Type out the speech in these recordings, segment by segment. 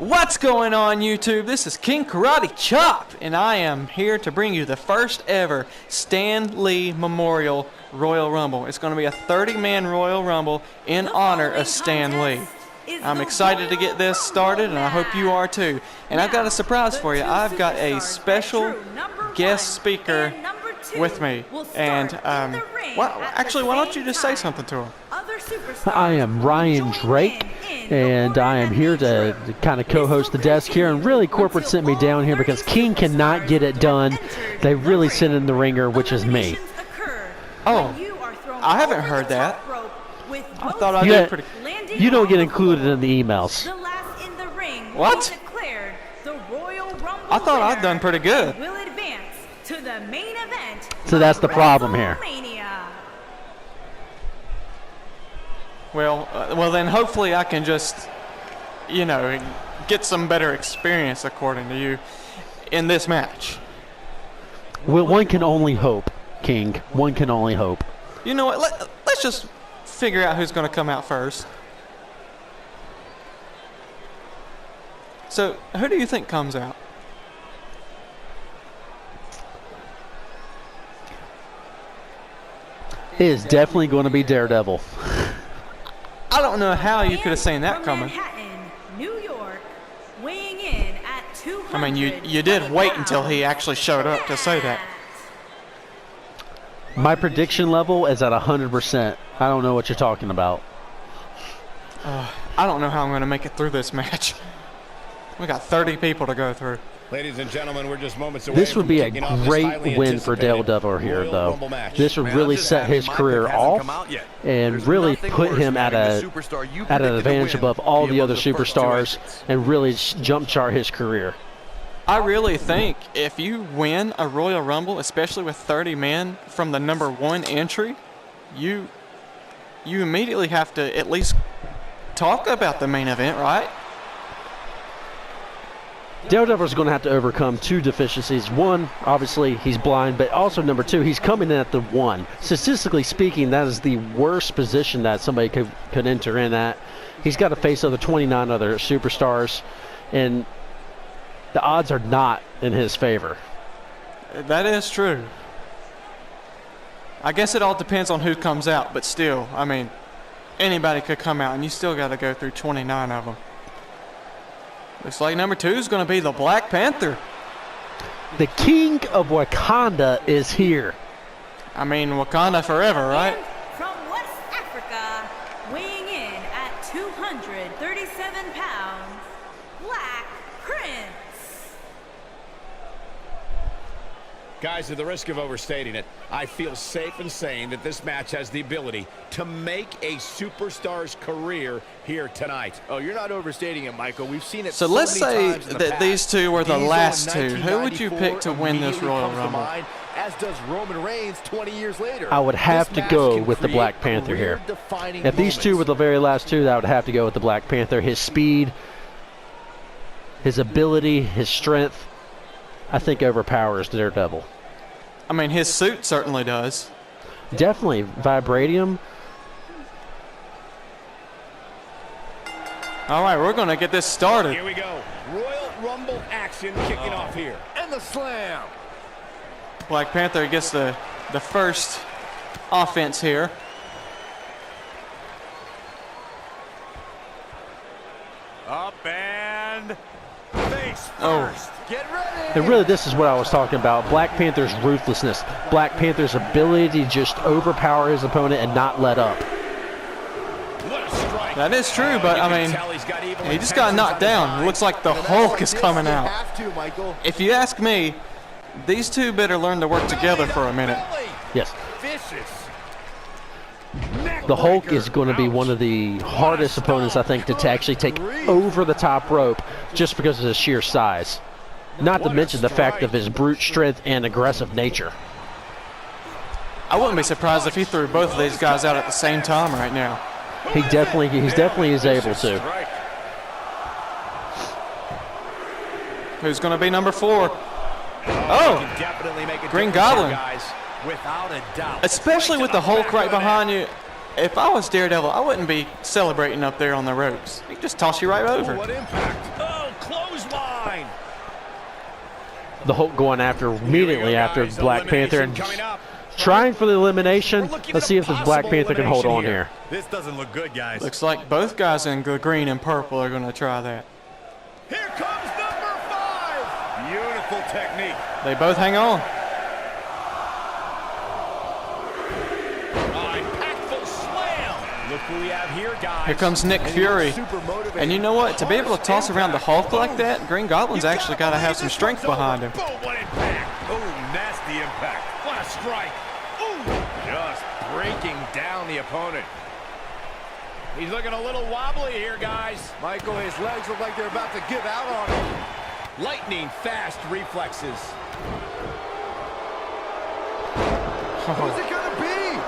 What's going on, YouTube? This is King Karate Chop, and I am here to bring you the first ever Stan Lee Memorial Royal Rumble. It's going to be a 30-man Royal Rumble in honor of Stan Lee. I'm excited to get this started, and I hope you are too. And I've got a surprise for you. I've got a special guest speaker with me. And, well, actually, why don't you just say something to him? I am Ryan Drake, and I am here to kind of co-host the desk here. And really, corporate sent me down here because King cannot get it done. They really sent in the ringer, which is me. Oh, I haven't heard that. I thought I did pretty. You don't get included in the emails. What? I thought I'd done pretty good. So that's the problem here. Well, then hopefully I can just, you know, get some better experience, according to you, in this match. Well, one can only hope, King. One can only hope. You know what? Let's just figure out who's going to come out first. So, who do you think comes out? It is definitely going to be Daredevil. I don't know how you could have seen that coming. New York, weighing in at 200. I mean, you did wait until he actually showed up to say that. My prediction level is at 100%. I don't know what you're talking about. I don't know how I'm going to make it through this match. We got 30 people to go through. Ladies and gentlemen, we're just moments away. This would be a great win for Daredevil here, though. This would really set his career off and really put him at an advantage above all the other superstars and really jump chart his career. I really think if you win a Royal Rumble, especially with 30 men from the #1 entry, you immediately have to at least talk about the main event, right? Daredevil's going to have to overcome two deficiencies. One, obviously, he's blind, but also number two, he's coming in at the 1. Statistically speaking, that is the worst position that somebody could enter in at. He's got to face 29 other superstars, and the odds are not in his favor. That is true. I guess it all depends on who comes out, but still, I mean, anybody could come out, and you still got to go through 29 of them. Looks like number 2 is going to be the Black Panther. The King of Wakanda is here. I mean, Wakanda forever, right? And from West Africa, weighing in at 237 pounds, Black Prince. Guys, at the risk of overstating it, I feel safe in saying that this match has the ability to make a superstar's career here tonight. Oh, you're not overstating it, Michael. We've seen it so let's say that these two were the last two. Who would you pick to win this Royal Rumble? As does Roman Reigns 20 years later. I would have to go with the Black Panther here. If these two were the very last two, I would have to go with the Black Panther. His speed, his ability, his strength, I think overpowers Daredevil. I mean, his suit certainly does. Definitely. Vibranium. All right, we're going to get this started. Here we go. Royal Rumble action kicking off here. And the slam. Black Panther gets the first offense here. Up and face first. Get ready. And really, this is what I was talking about. Black Panther's ruthlessness. Black Panther's ability to just overpower his opponent and not let up. That is true, but I mean, he just got knocked down. It looks like the Hulk is coming out. If you ask me, these two better learn to work together for a minute. Yes. The Hulk is going to be one of the hardest opponents, I think, to actually take over the top rope just because of his sheer size. Not to mention the fact of his brute strength and aggressive nature. I wouldn't be surprised if he threw both of these guys out at the same time right now. He definitely is able to. Who's going to be number 4? Oh, Green Goblin. Without a doubt. Especially with the Hulk right behind you. If I was Daredevil, I wouldn't be celebrating up there on the ropes. He'd just toss you right over. What impact. Oh, the Hulk going after immediately after Black Panther and trying for the elimination. Let's see if this Black Panther can hold on here. This doesn't look good, guys. Looks like both guys in the green and purple are going to try that. Here comes number 5. Beautiful technique. They both hang on. Impactful slam. Look who we have here, guys. Here comes Nick Fury. And you know what? To be able to toss around the Hulk like that, Green Goblin's actually got to have some strength behind him. Boom, what impact. Oh, nasty impact. What a strike. Ooh, just breaking down the opponent. He's looking a little wobbly here, guys. Michael, his legs look like they're about to give out on him. Lightning fast reflexes. Who's it gonna be?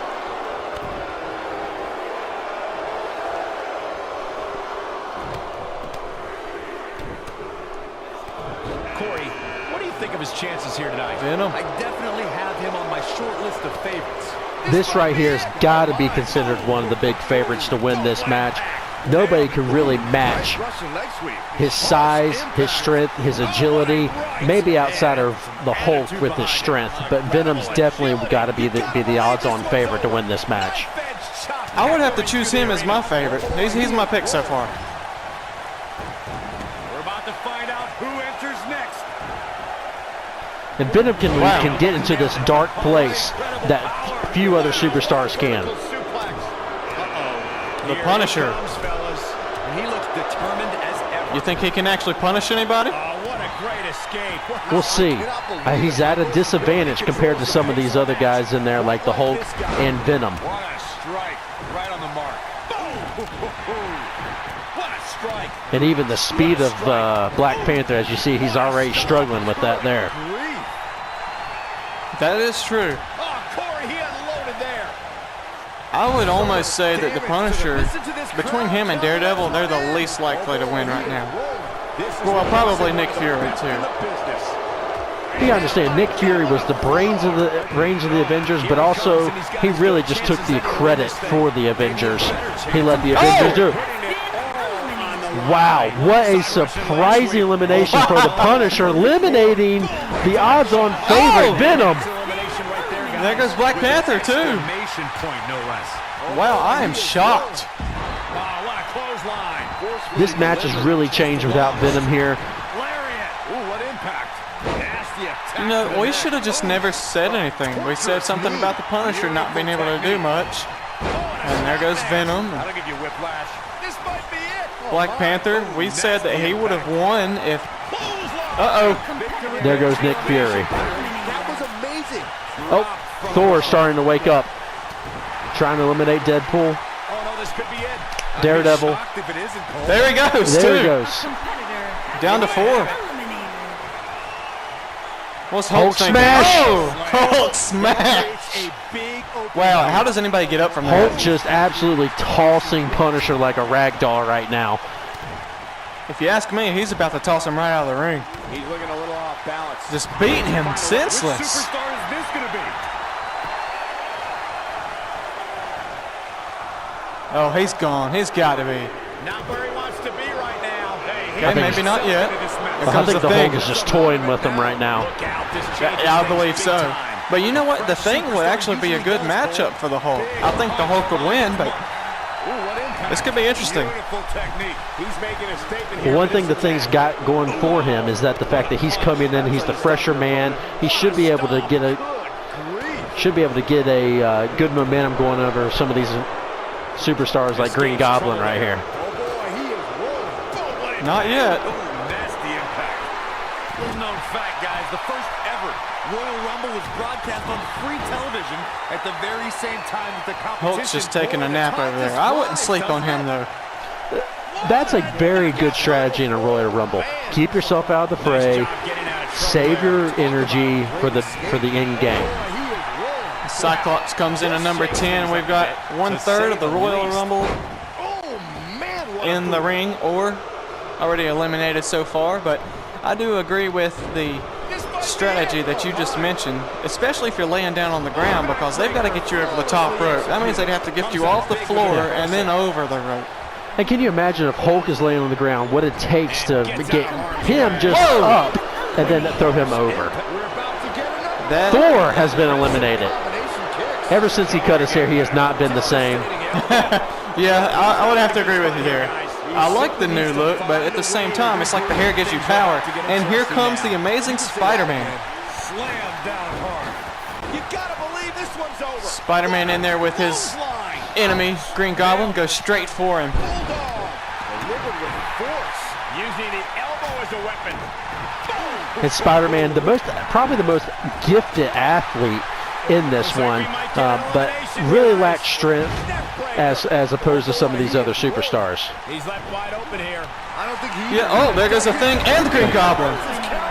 Corey, what do you think of his chances here tonight? Venom. I definitely have him on my short list of favorites. This right here has got to be considered one of the big favorites to win this match. Nobody can really match his size, his strength, his agility, maybe outside of the Hulk with his strength, but Venom's definitely got to be the odds-on favorite to win this match. I would have to choose him as my favorite. He's my pick so far. We're about to find out who enters next. And Venom can get into this dark place that few other superstars can. The Punisher. He looks determined as ever. You think he can actually punish anybody? Oh, what a great escape. We'll see. He's at a disadvantage compared to some of these other guys in there, like the Hulk and Venom. What a strike. Right on the mark. Boom. What a strike. And even the speed of Black Panther, as you see, he's already struggling with that there. That is true. Oh, Corey, he unloaded there. I would almost say that the Punisher, between him and Daredevil, they're the least likely to win right now. Well, probably Nick Fury, too. You gotta understand, Nick Fury was the brains of the Avengers, but also he really just took the credit for the Avengers. He let the Avengers do it. Wow, what a surprising elimination for the Punisher, eliminating the odds-on favorite, Venom. There goes Black Panther, too. Wow, I am shocked. This match has really changed without Venom here. You know, we should have just never said anything. We said something about the Punisher not being able to do much. And there goes Venom. Black Panther, we said that he would have won if... Uh-oh. There goes Nick Fury. Oh, Thor starting to wake up. Trying to eliminate Deadpool. Daredevil. There he goes, There he goes. Down to 4. What's Hulk thinking? smash! Oh, Hulk smash! Wow, how does anybody get up from there? Hulk just absolutely tossing Punisher like a rag doll right now. If you ask me, he's about to toss him right out of the ring. He's looking a little off balance. Just beating him senseless. Which superstar is this going to be? Oh, he's gone. He's got to be. Not where he wants to be right now. Hey, Okay, maybe not yet. I think the Hulk is just toying with him right now. I believe so. But you know what? The Thing would actually be a good matchup for the Hulk. I think the Hulk would win, but this could be interesting. Well, one thing the Thing's got going for him is that the fact that he's coming in, he's the fresher man. He should be able to get a good momentum going over some of these superstars like Green Goblin right here. Not yet. Nasty impact. Little known fact, guys, the first ever Royal Rumble was broadcast on free television at the very same time that the competition. Hulk's just taking a nap over there. I wouldn't sleep on him, though. That's a very good strategy in a Royal Rumble. Keep yourself out of the fray. Save your energy for the end game. Cyclops comes in at number 10. We've got 1/3 of the Royal Rumble in the ring, or already eliminated so far. But I do agree with the strategy that you just mentioned, especially if you're laying down on the ground, because they've got to get you over the top rope. That means they'd have to get you off the floor and then over the rope. And can you imagine if Hulk is laying on the ground, what it takes to get him just up and then throw him over. We're about to get another. That, Thor has been eliminated. Ever since he cut his hair, he has not been the same. yeah, I would have to agree with you here. I like the new look, but at the same time, it's like the hair gives you power. And here comes the amazing Spider-Man. Slam down hard. You gotta believe this one's over. Spider-Man in there with his enemy, Green Goblin, goes straight for him. Delivered with force. Using the elbow as a weapon. And Spider-Man, probably the most gifted athlete in this one, but really lacks strength as opposed to some of these other superstars. He's left wide open here. I don't think he. Yeah, oh, there goes the Thing and the Green Goblin.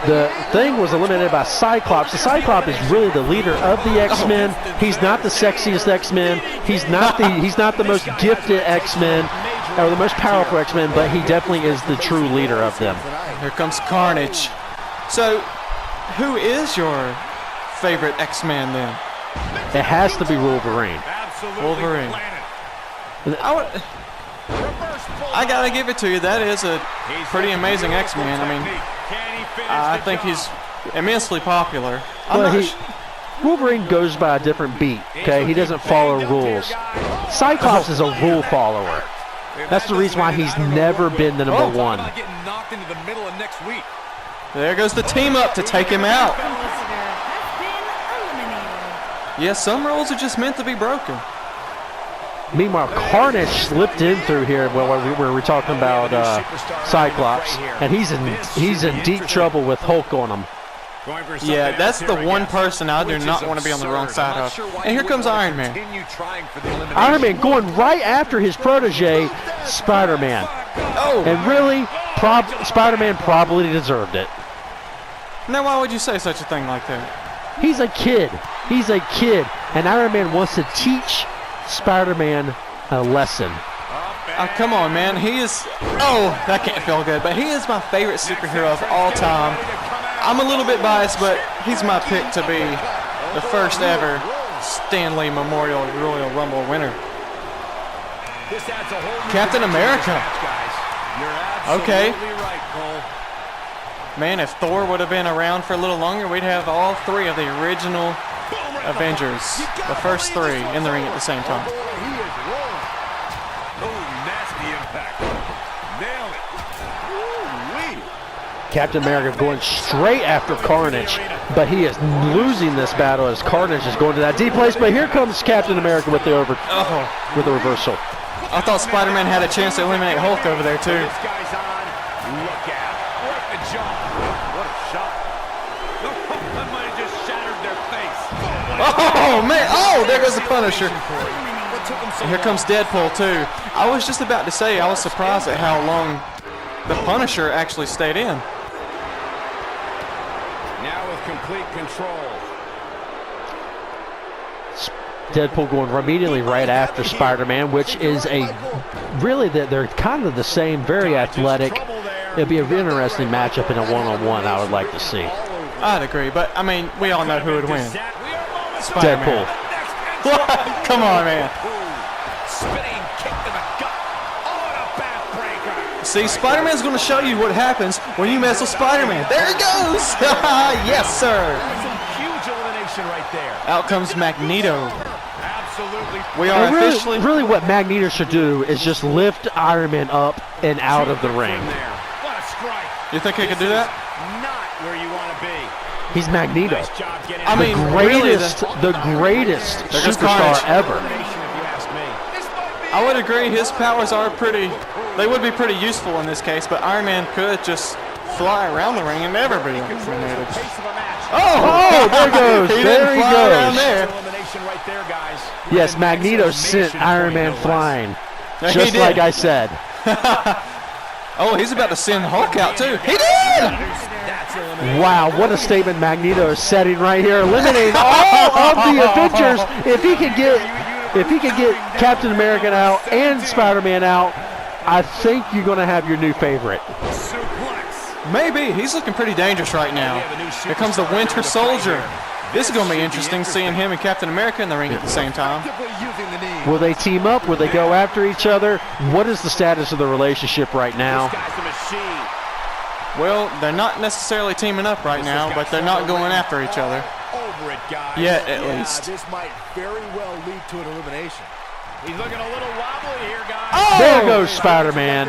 The Thing was eliminated by Cyclops. The Cyclops is really the leader of the X-Men. He's not the sexiest X-Men. He's not the most gifted X-Men or the most powerful X-Men, but he definitely is the true leader of them. Here comes Carnage. So, who is your favorite X-Man then? It has to be Wolverine. Absolutely Wolverine. planted. I gotta give it to you. That is a pretty amazing X-Man. I mean, I think he's immensely popular. Wolverine goes by a different beat, okay? He doesn't follow rules. Cyclops is a rule follower. That's the reason why he's never been the number one. Getting knocked into the middle of next week. There goes the team up to take him out. Yeah, some rules are just meant to be broken. Meanwhile, Carnage slipped in through here where we're talking about Cyclops, and he's in deep trouble with Hulk on him. Yeah, that's the one person I do not want to be on the wrong side of. And here comes Iron Man. Iron Man going right after his protege, Spider-Man. Oh! And really, Spider-Man probably deserved it. Now, why would you say such a thing like that? He's a kid. He's a kid. And Iron Man wants to teach Spider-Man a lesson. Oh, come on, man. He is... Oh, that can't feel good. But he is my favorite superhero of all time. I'm a little bit biased, but he's my pick to be the first ever Stan Lee Memorial Royal Rumble winner. Captain America. Okay. Man, if Thor would have been around for a little longer, we'd have all three of the original Avengers, the first three, in the ring at the same time. Captain America going straight after Carnage, but he is losing this battle as Carnage is going to that deep place. But here comes Captain America with the reversal. I thought Spider-Man had a chance to eliminate Hulk over there too. Oh man! Oh, there goes the Punisher. And here comes Deadpool too. I was just about to say I was surprised at how long the Punisher actually stayed in. Now with complete control. Deadpool going immediately right after Spider-Man, which is really they're kind of the same, very athletic. It'd be an interesting matchup in a one-on-one. I would like to see. I'd agree, but I mean, we all know who would win. Spider-Man. Deadpool. Come on, man. Spinning kick to the gut. Oh, and a backbreaker. See, Spider-Man's going to show you what happens when you mess with Spider-Man. There he goes. Yes, sir. That's a huge elimination right there. Out comes Magneto. Absolutely. We are officially... Really what Magneto should do is just lift Iron Man up and out of the ring. What a strike. You think he could do that? Not where you want to be. He's Magneto. Nice job getting I mean, really, the greatest There goes superstar Carnage. ever. I would agree his powers are they would be pretty useful in this case, but Iron Man could just fly around the ring and never be eliminated. Oh, there goes. He There didn't he fly around goes. there. Elimination right there, guys. Yes, Magneto sent Iron Man flying. He Just did. like I said. Oh, he's about to send Hulk out too. He did! Wow, what a statement Magneto is setting right here, eliminating all of the Avengers. If he could get Captain America out and Spider-Man out, I think you're going to have your new favorite. Maybe. He's looking pretty dangerous right now. Here comes the Winter Soldier. This is going to be interesting, seeing him and Captain America in the ring at the same time. Will they team up? Will they go after each other? What is the status of the relationship right now? Well, they're not necessarily teaming up right now, but they're not going after each other. Over it, guys. Yet, at least. This might very well lead to an elimination. He's looking a little wobbly here, guys. Oh! There goes Spider-Man.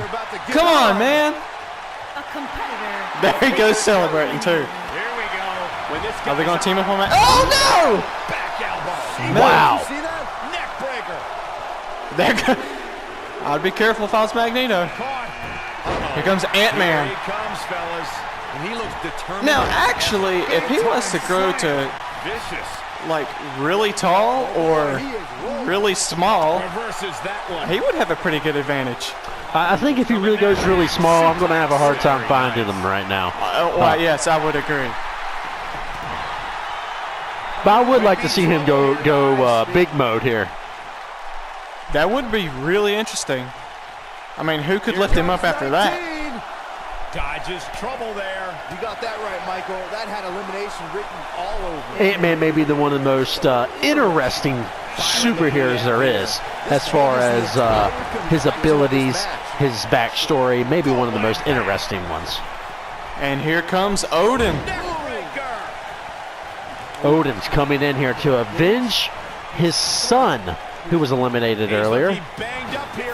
Come on, man. A competitor. There he goes celebrating, too. Here we go. When this Are they going to guy's team up on that? Oh, no! back elbow. Wow. See that? Neck breaker. I'd be careful if I was Magneto. Caught. Here comes AntMan. Here he comes, fellas. And he looks determined. Now, actually, if he was to grow to, Vicious. like, really tall or really small, Reverses that one. he would have a pretty good advantage. I think if he really goes really small, I'm going to have a hard time finding him right now. Well, yes, I would agree. But I would like to see him go big mode here. That would be really interesting. I mean, who could lift him up after that? Dodges trouble there. You got that right, Michael. That had elimination written all over it. Ant-Man may be the one of the most interesting superheroes there is, as far as his abilities, his backstory, maybe one of the most interesting ones. And here comes Odin. Odin's coming in here to avenge his son, who was eliminated earlier.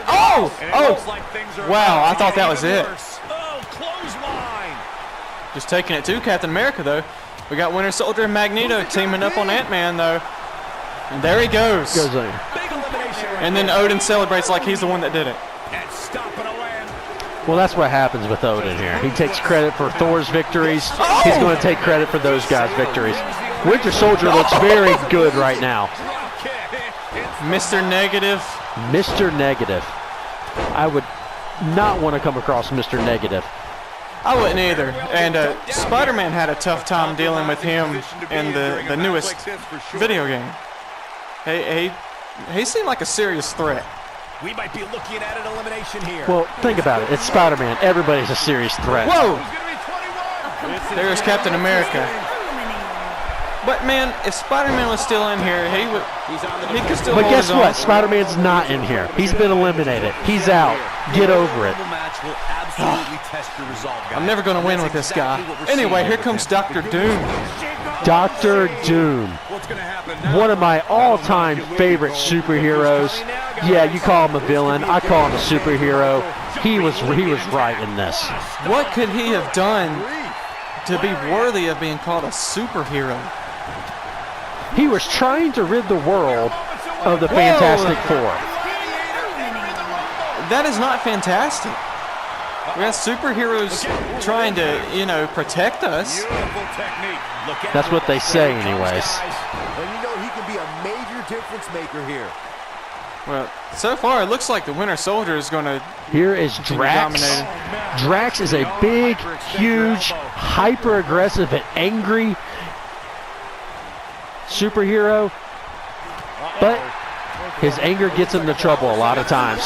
Oh! Wow, I thought that was it. Oh, clothesline. Just taking it to Captain America, though. We got Winter Soldier and Magneto teaming up on Ant-Man, though. And there he goes. Goes in. Big elimination. And then Odin celebrates like he's the one that did it. And stomping a land. Well, that's what happens with Odin here. He takes credit for Thor's victories. He's going to take credit for those guys' victories. Winter Soldier looks very good right now. Mr. Negative. Mr. Negative. I would not want to come across Mr. Negative. I wouldn't either. And Spider-Man had a tough time dealing with him in the newest video game. He seemed like a serious threat. We might be looking at an elimination here. Well, think about it. It's Spider-Man. Everybody's a serious threat. Whoa! Who's going to be 21? There's Captain America. But man, if Spider-Man was still in here, he could still But hold guess his own. what? Spider-Man's not in here. He's been eliminated. He's out. Get over it. I'm never going to win with this guy. Anyway, here comes Dr. Doom. Dr. Doom. One of my all-time favorite superheroes. Yeah, you call him a villain. I call him a superhero. He was right in this. What could he have done to be worthy of being called a superhero? He was trying to rid the world of the Fantastic Four. That is not fantastic. We got superheroes trying to, protect us. That's what they say anyways. And you know he can be a major difference maker here. Well, so far it looks like the Winter Soldier is going to Here is Drax. dominating. Drax is a big, huge, hyper-aggressive and angry superhero, but his anger gets him into trouble a lot of times.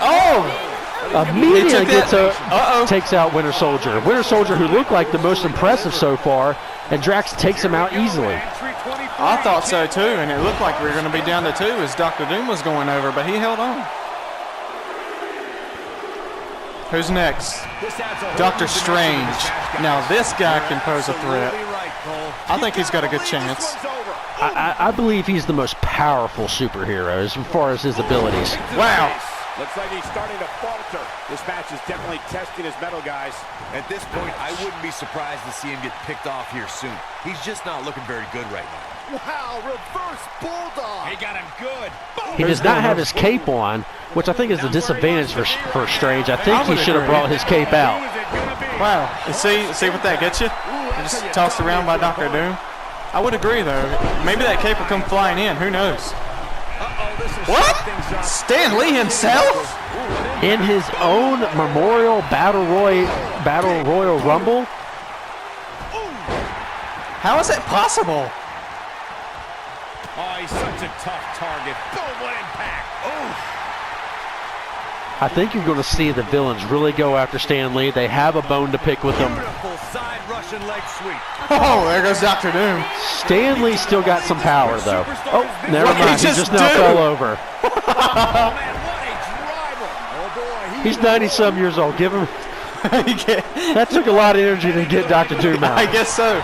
Oh! Immediately Uh-oh. takes out Winter Soldier. Winter Soldier, who looked like the most impressive so far, and Drax takes him out easily. I thought so too, and it looked like we were going to be down to 2 as Dr. Doom was going over, but he held on. Who's next? Doctor Strange. Now this guy can pose a threat. I think he's got a good chance. I believe he's the most powerful superhero as far as his abilities. Wow. Looks like he's starting to falter. This match is definitely testing his mettle, guys. At this point, I wouldn't be surprised to see him get picked off here soon. He's just not looking very good right now. Wow, reverse bulldog. He got him good. Boom. He does not have his cape on, which I think is a disadvantage for Strange. I think he should have brought his cape out. Wow. You see what that gets you? Just tossed around by Dr. Doom. I would agree, though. Maybe that cape will come flying in. Who knows? What? Stan Lee himself? In his own Memorial Battle Royal Rumble? How is that possible? Oh, he's such a tough target. Boom, what impact. I think you're going to see the villains really go after Stan Lee. They have a bone to pick with him. Beautiful side Russian leg sweep. Oh, there goes Dr. Doom. Stan Lee still got some power, though. Oh, never What did mind. he He just just now do? fell over. Oh, man, what a driver. Oh, boy. He's 90-some years old. Give him That took a lot of energy to get Dr. Doom out. I guess so.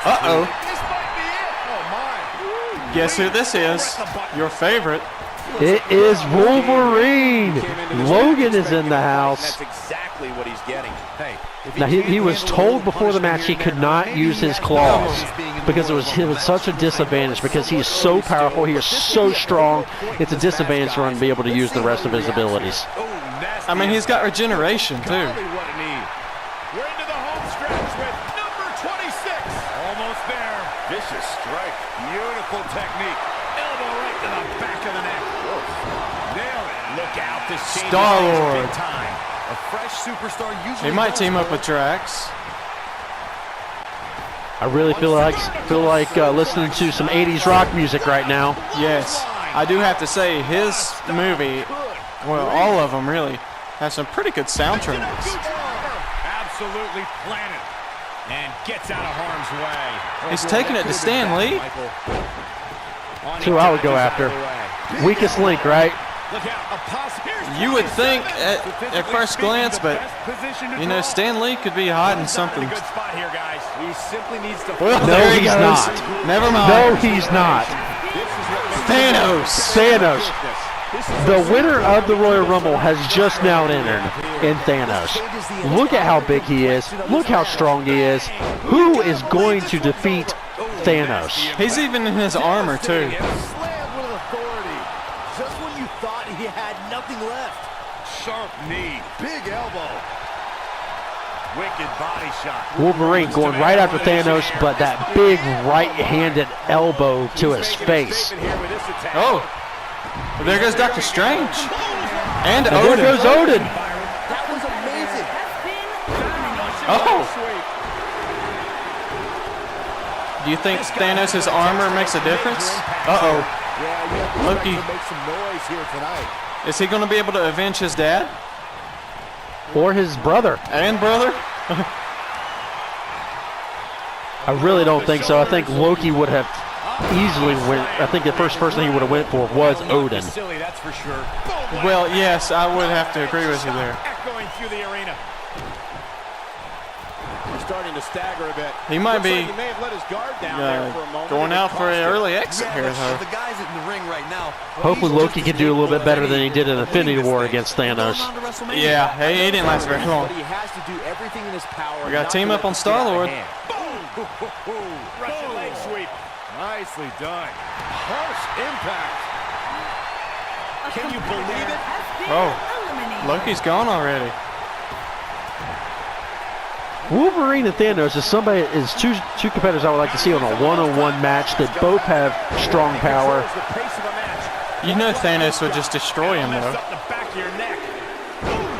Uh-oh. This might be it. Oh, my. Guess who this is? Your favorite. It is Wolverine. Logan is in the house. That's exactly what he's getting. Hey, Now, he was told before the match he could not use his claws because it was such a disadvantage because he is so powerful, he is so strong. It's a disadvantage for him to be able to use the rest of his abilities. I mean, he's got regeneration, too. Golly, what a knee. We're into the home stretch with number 26. Almost there. Vicious strike. Beautiful technique. Elbow right to the back of the neck. Nailed it. Look out. This changes Star-Lord. big time. A fresh superstar usually He might goes team up for with Drax. I really feel like listening to some 80s rock music right now. Yes. I do have to say, his movie, well, all of them really, have some pretty good soundtracks. absolutely planted and gets out of harm's way. He's taking it to Stan Lee. That's who I would go after. Weakest link, right? Look out, You would think at first glance, but, you know, Stan Lee could be hiding something. Good spot here, guys. He simply needs to. Well, No, there he he's goes. not. Never mind. No, he's not. Thanos. Thanos. The winner of the Royal Rumble has just now entered in Thanos. Look at how big he is. Look how strong he is. Who is going to defeat Thanos? He's even in his armor, too. Slammed with authority. Just when you thought he had nothing left. Sharp knee. Big elbow. Wicked body shot. Wolverine going right after Thanos, but that big right-handed elbow to his face. Oh. Well, there goes Doctor Strange. And And there Odin. goes Odin. That was amazing. Oh. Do you think Thanos' armor makes a difference? Uh-oh. Loki. Make some noise here tonight. Is he going to be able to avenge his dad Or his brother. and brother? I really don't think so. I think Loki would have easily went. I think the first person he would have went for was Odin. Silly, that's for sure. Well, yes, I would have to agree with you there. Echoing through the arena. He's starting to stagger a bit. He might be He may have let his guard down there for a moment. going out for an early exit here, The though. guys in the ring right now. Hopefully Loki can do a little bit better than he did in Infinity War against Thanos. Yeah, he didn't last very long. But he has to do everything in his power. We got not to team to up let on this get out of Star-Lord. hand. Russian leg sweep. Nicely done. Harsh impact. Can you believe it? Oh, Loki's gone already. Wolverine and Thanos is two competitors I would like to see on a one-on-one match that both have strong power. Controls the pace of the match. You know Thanos would just destroy him, Messed though. up the back of your neck.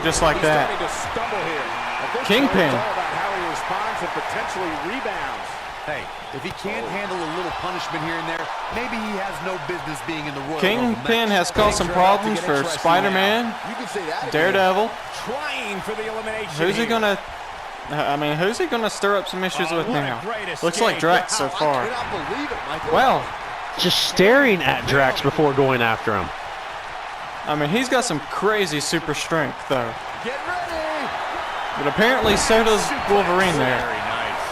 Just like He's that. starting to stumble here. At this Kingpin. point, it's all about how he responds and potentially rebounds. Hey, if he can't handle a little punishment here and there, maybe he has no business being in the Royal Rumble Kingpin match. has caused some problems for Spider-Man, You can say that. Daredevil. Trying for the elimination. Who's he here. gonna? I mean, who's he gonna stir up some issues with what a now? great Looks like escape. Drax so Wow, far. I cannot believe it, Michael. Well, Just staring at Drax before going after him. I mean, he's got some crazy super strength, though. Get ready. But apparently, so does Wolverine there. Very nice.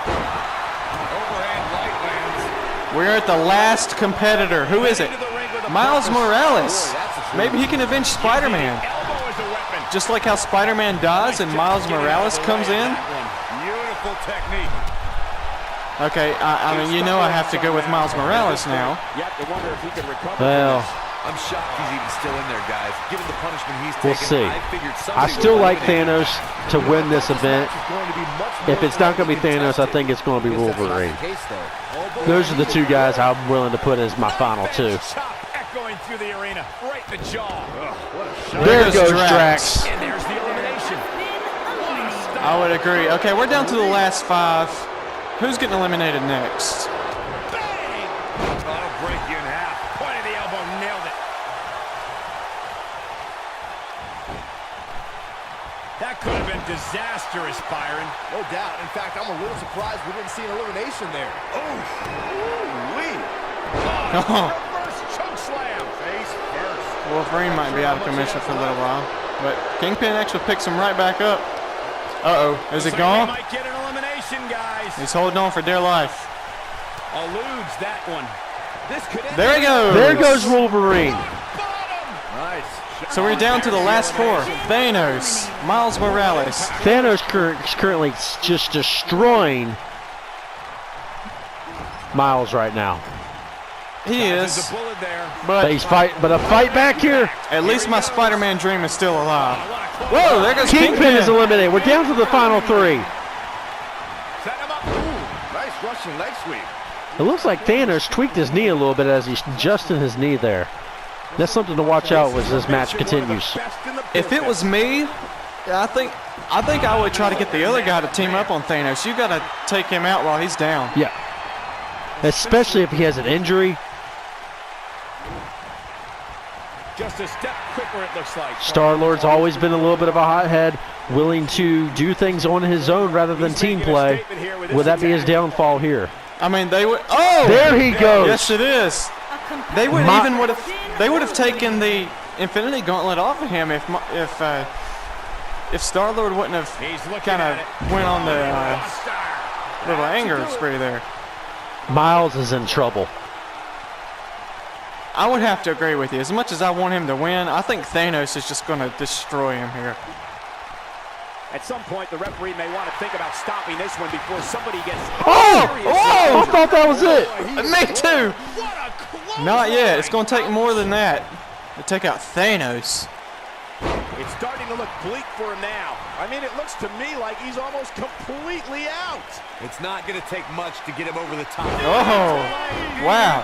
Overhand right lands. We're at the last competitor. Who is it? Into the ring with a Miles purpose. Morales. Boy, that's a true Maybe he can avenge Spider-Man. Elbow is a weapon. Just like how Spider-Man dies and Miles Morales comes in. Beautiful technique. Okay, I mean, you know I have to go with Miles Morales now. You have to wonder if he can recover. Well, I'm shocked he's even still in there, guys. Given the punishment he's we'll taken, see. I figured I somebody still would like eliminate him. Thanos to win this event. If it's not going to be Thanos, I think it's going to be Wolverine. Those are the two guys I'm willing to put as my final two. Chop echoing through the arena. Right in the jaw. What a shot. There goes goes Drax. Drax. And there's the elimination. I would agree. Okay, we're down to the last 5. Who's getting eliminated next? Bang! That'll break you in half. Point of the elbow. Nailed it. That could have been disastrous, Byron. No doubt. In fact, I'm a little surprised we didn't see an elimination there. Ooh-wee. Oh, Reverse choke slam. Face first. Wolverine might be out of commission for a little while. But Kingpin actually picks him right back up. Uh-oh. Is it gone? Might get an elimination, guys. He's holding on for dear life. Eludes that one. This could end. There he goes. There goes Wolverine. Nice. So we're down to the last four. Thanos, Miles Morales. Thanos is currently just destroying Miles right now. He is. There's a bullet there. But he's but a fight back here. At least my Spider-Man dream is still alive. Whoa, there goes Kingpin is eliminated. We're down to the final three. Set him up. Ooh, nice Russian leg sweep. It looks like Thanos tweaked his knee a little bit as he's adjusting his knee there. That's something to watch out as this match continues. If it was me, I think I would try to get the other guy to team up on Thanos. You got to take him out while he's down. Yeah. Especially if he has an injury. Just a step quicker, it looks like. Star-Lord's always been a little bit of a hothead, willing to do things on his own rather than team play. Would that be his downfall here? I mean, they would. Oh, there he goes. Yes, it is. They would have taken the Infinity Gauntlet off of him if Star-Lord wouldn't have kind of went on the little anger spree there. Miles is in trouble. I would have to agree with you. As much as I want him to win, I think Thanos is just going to destroy him here. At some point, the referee may want to think about stopping this one before somebody gets. Oh! I thought that was it. Me too. Not yet. It's going to take more than that to take out Thanos. It's starting to look bleak for him now. I mean, it looks to me like he's almost completely out. It's not going to take much to get him over the top. Oh, wow.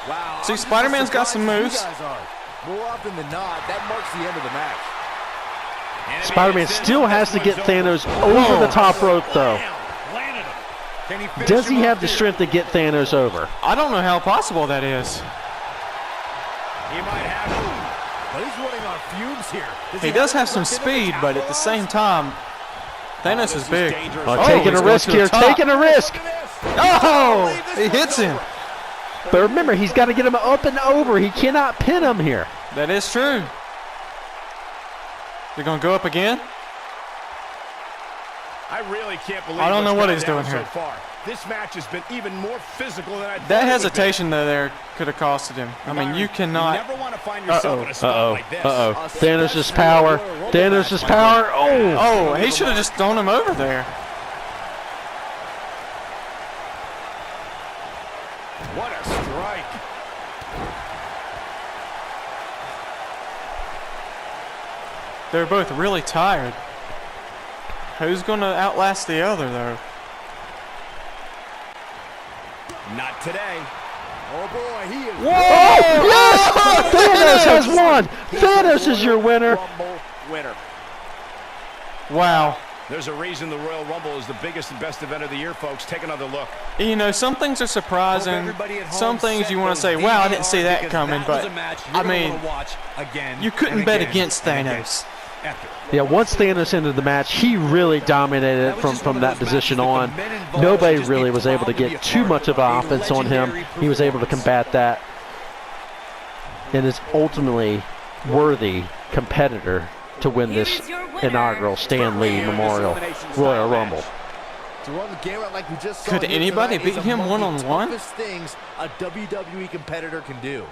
Wow. See, Spider-Man's got some moves. More often than not, that marks the end of the match. Spider-Man still has to get Thanos over the top rope, though. Does he have the strength to get Thanos over? I don't know how possible that is. He might have to. But he's running on fumes here. He does have some speed, but at the same time, Thanos is big. Taking a risk here. Taking a risk. Oh, he hits him. But remember, he's got to get him up and over. He cannot pin him here. That is true. They're going to go up again? I really can't believe I don't know what what's he's gone doing down here. so far. This match has been even more physical than I thought. That it would hesitation though there could have costed him. I mean, you cannot. You never want to find yourself in a spot like this. Thanos' power. Thanos' power. Oh, he should have just thrown him over there. What a strike. They're both really tired. Who's going to outlast the other, though? Not today. Oh boy, he is. Oh, yes! Thanos has won. Thanos is your winner. Rumble winner. Wow. There's a reason the Royal Rumble is the biggest and best event of the year, folks. Take another look. You know, some things are surprising. Some things you want to say, wow, I didn't see that coming. But, I mean, you couldn't bet against Thanos. Yeah, once Thanos entered the match, he really dominated it from that position on. Nobody really was able to get too much of an offense on him. He was able to combat that and is ultimately worthy competitor to win this inaugural Stan Lee Memorial Royal Rumble. To run the gamut like we just saw Could here anybody tonight beat is him among the one-on-one? toughest things a WWE competitor can do.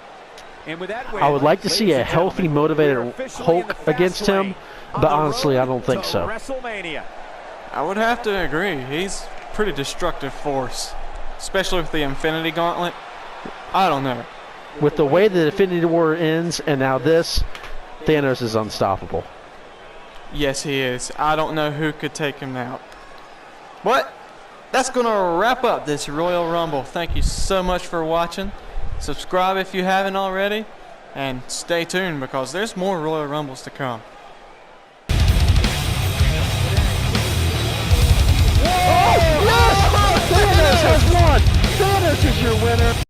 And with that win, I would like to see a ladies and healthy, gentlemen, motivated we're officially in Hulk the fast against him, lane but on the honestly, road I don't think to so. WrestleMania. I would have to agree. He's a pretty destructive force, especially with the Infinity Gauntlet. I don't know. With the way the Infinity War ends and now this, Thanos is unstoppable. Yes, he is. I don't know who could take him out. But that's going to wrap up this Royal Rumble. Thank you so much for watching. Subscribe if you haven't already. And stay tuned because there's more Royal Rumbles to come. Oh, yes! Thanos has won! Thanos is your winner.